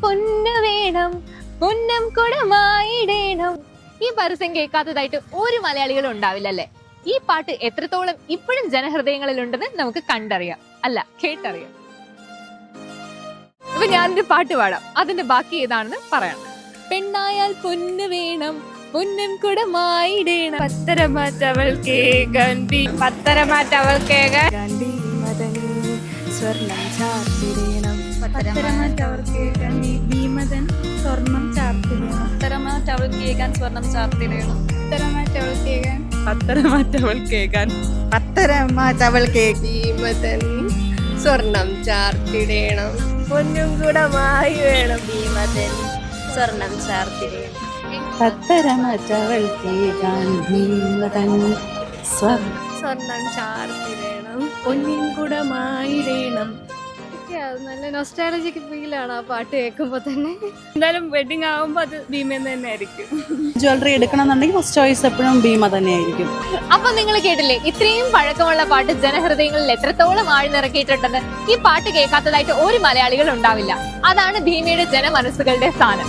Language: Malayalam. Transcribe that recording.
പൊന്നു വേണം പൊന്നം കുടമായിടേണം. ഈ പരസ്യം കേൾക്കാത്തതായിട്ട് ഒരു മലയാളികളും ഉണ്ടാവില്ലല്ലേ? ഈ പാട്ട് എത്രത്തോളം ഇപ്പോഴും ജനഹൃദയങ്ങളിൽ ഉണ്ടെന്ന് നമുക്ക് കണ്ടറിയാം, അല്ല കേട്ടറിയാം. ഇപ്പൊ ഞാനൊരു പാട്ട് പാടാം, അതിന്റെ ബാക്കി ഏതാണെന്ന് പറയണം. പെണ്ണായാൽ പൊന്നു വേണം പൊന്നും കുടമായിടേണം. പത്തരമാറ്റവൾ കേകാൻ പത്തരമാറ്റവൾ കേകാൻ സ്വർണം ചാർത്തിടേണം. പത്തരമാറ്റവൾ കേകാൻ ഭീമതൻ സ്വർണം ചാർത്തിടേണം. പത്തരമാറ്റവൾ കേകാൻ സ്വർണം ചാർത്തിടേണം. പത്തരമാറ്റവൾ കേകാൻ പത്തരമാറ്റവൾ കേകാൻ പത്തരമാറ്റവൾ ഭീമതൻ സ്വർണം ചാർത്തിടേണം. പൊന്നും കുടമായി വേണം ഭീമതൻ സ്വർണം ചാർത്തിടേണം. പത്തരമാറ്റവൾ കേകാൻ ഭീമതൻ സ്വർണം ചാർത്തിടേണം. പൊന്നിൻ കുടമായിടേണം. നല്ല നൊസ്റ്റാളജിക് ഫീലാണ് ആ പാട്ട് കേൾക്കുമ്പോ തന്നെ. എന്തായാലും വെഡിങ് ആകുമ്പോ അത് ഭീമ തന്നെ ആയിരിക്കും. ജ്വല്ലറി എടുക്കണമെന്നുണ്ടെങ്കിൽ ഫസ്റ്റ് ചോയ്സ് എപ്പോഴും ഭീമ തന്നെ ആയിരിക്കും. അപ്പൊ നിങ്ങൾ കേട്ടില്ലേ, ഇത്രയും പഴക്കമുള്ള പാട്ട് ജനഹൃദയങ്ങളിൽ എത്രത്തോളം ആഴ്ന്നിറക്കിയിട്ടുണ്ടെന്ന്. ഈ പാട്ട് കേൾക്കാത്തതായിട്ട് ഒരു മലയാളികൾ ഉണ്ടാവില്ല. അതാണ് ഭീമയുടെ ജനമനസ്സുകളുടെ സ്ഥാനം.